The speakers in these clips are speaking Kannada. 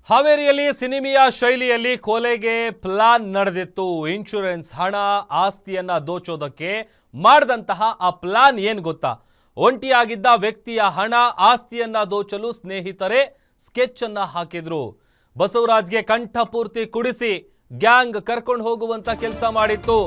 ಹಾವೇರಿಯಲ್ಲಿ ಸಿನಿಮೀಯ ಶೈಲಿಯಲ್ಲಿ ಕೊಲೆಗೆ ಪ್ಲಾನ್ ನಡೆದಿತ್ತು. ಇನ್ಶೂರೆನ್ಸ್ ಹಣ ಆಸ್ತಿಯನ್ನ ದೋಚೋದಕ್ಕೆ ಮಾಡಿದಂತಹ ಆ ಪ್ಲಾನ್ ಏನು ಗೊತ್ತಾ? ಒಂಟಿಯಾಗಿದ್ದ ವ್ಯಕ್ತಿಯ ಹಣ ಆಸ್ತಿಯನ್ನ ದೋಚಲು ಸ್ನೇಹಿತರೇ ಸ್ಕೆಚ್ ಅನ್ನ ಹಾಕಿದ್ರು. ಬಸವರಾಜ್ಗೆ ಕಂಠಪೂರ್ತಿ ಕುಡಿಸಿ ಗ್ಯಾಂಗ್ ಕರ್ಕೊಂಡು ಹೋಗುವಂತ ಕೆಲಸ ಮಾಡಿತ್ತು.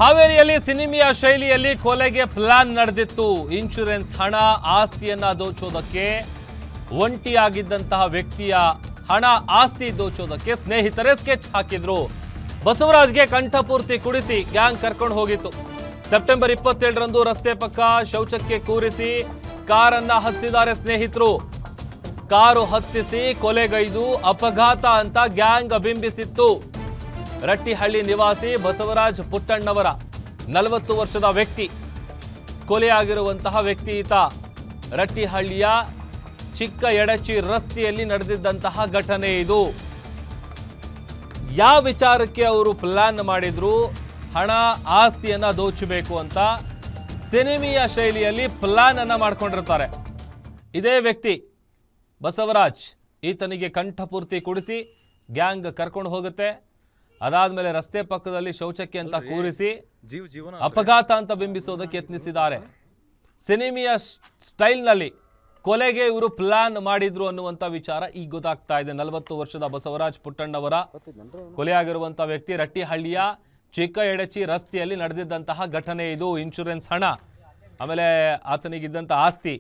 ಹಾವೇರಿಯಲ್ಲಿ ಸಿನಿಮೀಯ ಶೈಲಿಯಲ್ಲಿ ಕೊಲೆಗೆ ಪ್ಲಾನ್ ನಡೆದಿತ್ತು. ಇನ್ಶೂರೆನ್ಸ್ ಹಣ ಆಸ್ತಿಯನ್ನ ದೋಚೋದಕ್ಕೆ ಒಂಟಿಯಾಗಿದ್ದಂತಹ ವ್ಯಕ್ತಿಯ ಹಣ ಆಸ್ತಿ ದೋಚೋದಕ್ಕೆ ಸ್ನೇಹಿತರೇ ಸ್ಕೆಚ್ ಹಾಕಿದ್ರು. ಬಸವರಾಜ್ಗೆ ಕಂಠಪೂರ್ತಿ ಕುಡಿಸಿ ಗ್ಯಾಂಗ್ ಕರ್ಕೊಂಡು ಹೋಗಿತ್ತು. ಸೆಪ್ಟೆಂಬರ್ 27ರಂದು ರಸ್ತೆ ಪಕ್ಕ ಶೌಚಕ್ಕೆ ಕೂರಿಸಿ ಕಾರನ್ನ ಹತ್ತಿಸಿದ್ದಾರೆ ಸ್ನೇಹಿತರು. ಕಾರು ಹತ್ತಿಸಿ ಕೊಲೆಗೈದು ಅಪಘಾತ ಅಂತ ಗ್ಯಾಂಗ್ ಬಿಂಬಿಸಿತ್ತು. ರಟ್ಟಿಹಳ್ಳಿ ನಿವಾಸಿ ಬಸವರಾಜ್ ಪುಟ್ಟಣ್ಣವರ 40 ವರ್ಷದ ವ್ಯಕ್ತಿ ಕೊಲೆಯಾಗಿರುವಂತಹ ವ್ಯಕ್ತಿ ಈತ. ರಟ್ಟಿಹಳ್ಳಿಯ ಚಿಕ್ಕ ಎಡಚಿ ರಸ್ತೆಯಲ್ಲಿ ನಡೆದಿದ್ದಂತಹ ಘಟನೆ ಇದು. ಯಾವ ವಿಚಾರಕ್ಕೆ ಅವರು ಪ್ಲಾನ್ ಮಾಡಿದ್ರು? ಹಣ ಆಸ್ತಿಯನ್ನ ದೋಚಬೇಕು ಅಂತ ಸಿನಿಮೀಯ ಶೈಲಿಯಲ್ಲಿ ಪ್ಲಾನ್ ಅನ್ನ ಮಾಡ್ಕೊಂಡಿರ್ತಾರೆ. ಇದೇ ವ್ಯಕ್ತಿ ಬಸವರಾಜ್ ಈತನಿಗೆ ಕಂಠಪೂರ್ತಿ ಕುಡಿಸಿ ಗ್ಯಾಂಗ್ ಕರ್ಕೊಂಡು ಹೋಗುತ್ತೆ. ಅದಾದ್ಮೇಲೆ ರಸ್ತೆ ಪಕ್ಕದಲ್ಲಿ ಶೌಚಕ್ಕೆ ಅಂತ ಕೂರಿಸಿ ಅಪಘಾತ ಅಂತ ಬಿಂಬಿಸೋದಕ್ಕೆ ಯತ್ನಿಸಿದ್ದಾರೆ. ಸಿನಿಮೀಯ ಸ್ಟೈಲ್ನಲ್ಲಿ ಕೊಲೆಗೆ ಇವರು ಪ್ಲಾನ್ ಮಾಡಿದ್ರು ಅನ್ನುವಂಥ ವಿಚಾರ ಈಗ ಗೊತ್ತಾಗ್ತಾ ಇದೆ. 40 ವರ್ಷದ ಬಸವರಾಜ್ ಪುಟ್ಟಣ್ಣವರ ಕೊಲೆಯಾಗಿರುವಂತಹ ವ್ಯಕ್ತಿ ರಟ್ಟಿಹಳ್ಳಿಯ ಚಿಕ್ಕ ಎಡಚಿ ರಸ್ತೆಯಲ್ಲಿ ನಡೆದಿದ್ದಂತಹ ಘಟನೆ ಇದು. ಇನ್ಶೂರೆನ್ಸ್ ಹಣ ಆಮೇಲೆ ಆತನಿಗಿದ್ದಂಥ ಆಸ್ತಿ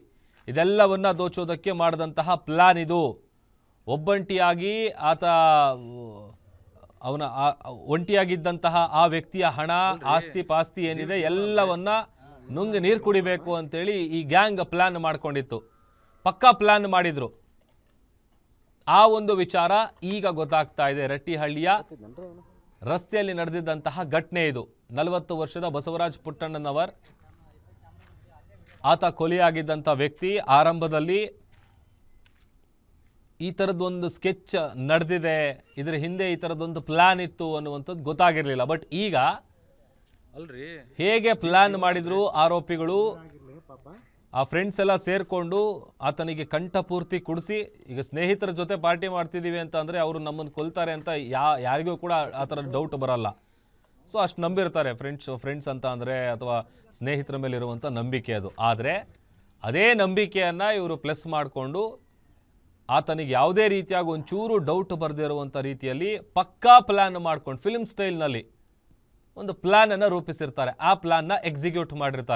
ಇದೆಲ್ಲವನ್ನ ದೋಚೋದಕ್ಕೆ ಮಾಡಿದಂತಹ ಪ್ಲಾನ್ ಇದು. ಒಬ್ಬಂಟಿಯಾಗಿ ಅವನ ಒಂಟಿಯಾಗಿದ್ದಂತಹ ಆ ವ್ಯಕ್ತಿಯ ಹಣ ಆಸ್ತಿ ಪಾಸ್ತಿ ಏನಿದೆ ಎಲ್ಲವನ್ನ ನುಂಗಿ ನೀರು ಕುಡಿಬೇಕು ಅಂತೇಳಿ ಈ ಗ್ಯಾಂಗ್ ಪ್ಲಾನ್ ಮಾಡ್ಕೊಂಡಿತ್ತು. ಪಕ್ಕಾ ಪ್ಲಾನ್ ಮಾಡಿದ್ರು. ಆ ಒಂದು ವಿಚಾರ ಈಗ ಗೊತ್ತಾಗ್ತಾ ಇದೆ. ರಟ್ಟಿಹಳ್ಳಿಯ ರಸ್ತೆಯಲ್ಲಿ ನಡೆದಿದ್ದಂತಹ ಘಟನೆ ಇದು. 40 ವರ್ಷದ ಬಸವರಾಜ್ ಪುಟ್ಟಣ್ಣನವರ್ ಆತ ಕೊಲೆಯಾಗಿದ್ದಂಥ ವ್ಯಕ್ತಿ. ಆರಂಭದಲ್ಲಿ ಈ ಥರದ್ದೊಂದು ಸ್ಕೆಚ್ ನಡೆದಿದೆ, ಇದರ ಹಿಂದೆ ಈ ಥರದ್ದೊಂದು ಪ್ಲಾನ್ ಇತ್ತು ಅನ್ನುವಂಥದ್ದು ಗೊತ್ತಾಗಿರಲಿಲ್ಲ. ಬಟ್ ಈಗ ಹೇಗೆ ಪ್ಲಾನ್ ಮಾಡಿದ್ರು ಆರೋಪಿಗಳು, ಆ ಫ್ರೆಂಡ್ಸ್ ಎಲ್ಲ ಸೇರ್ಕೊಂಡು ಆತನಿಗೆ ಕಂಠಪೂರ್ತಿ ಕುಡಿಸಿ, ಈಗ ಸ್ನೇಹಿತರ ಜೊತೆ ಪಾರ್ಟಿ ಮಾಡ್ತಿದ್ದೀವಿ ಅಂತ ಅಂದರೆ ಅವರು ನಮ್ಮನ್ನು ಕೊಲ್ತಾರೆ ಅಂತ ಯಾರಿಗೂ ಕೂಡ ಆ ಥರ ಡೌಟ್ ಬರಲ್ಲ. ಸೊ ಅಷ್ಟು ನಂಬಿರ್ತಾರೆ ಫ್ರೆಂಡ್ಸ್ ಅಂತ ಅಂದರೆ, ಅಥವಾ ಸ್ನೇಹಿತರ ಮೇಲೆ ಇರುವಂಥ ನಂಬಿಕೆ ಅದು. ಆದರೆ ಅದೇ ನಂಬಿಕೆಯನ್ನು ಇವರು ಪ್ಲಸ್ ಮಾಡಿಕೊಂಡು ಆತನಿಗೆ ಯಾವುದೇ ರೀತಿಯಾಗಿ ಒಂಚೂರು ಡೌಟ್ ಬರದೇ ಇರುವಂಥ ರೀತಿಯಲ್ಲಿ ಪಕ್ಕಾ ಪ್ಲ್ಯಾನ್ ಮಾಡ್ಕೊಂಡು ಫಿಲ್ಮ್ ಸ್ಟೈಲ್ನಲ್ಲಿ ಒಂದು ಪ್ಲ್ಯಾನನ್ನು ರೂಪಿಸಿರ್ತಾರೆ. ಆ ಪ್ಲ್ಯಾನ್ನ ಎಕ್ಸಿಕ್ಯೂಟ್ ಮಾಡಿರ್ತಾರೆ.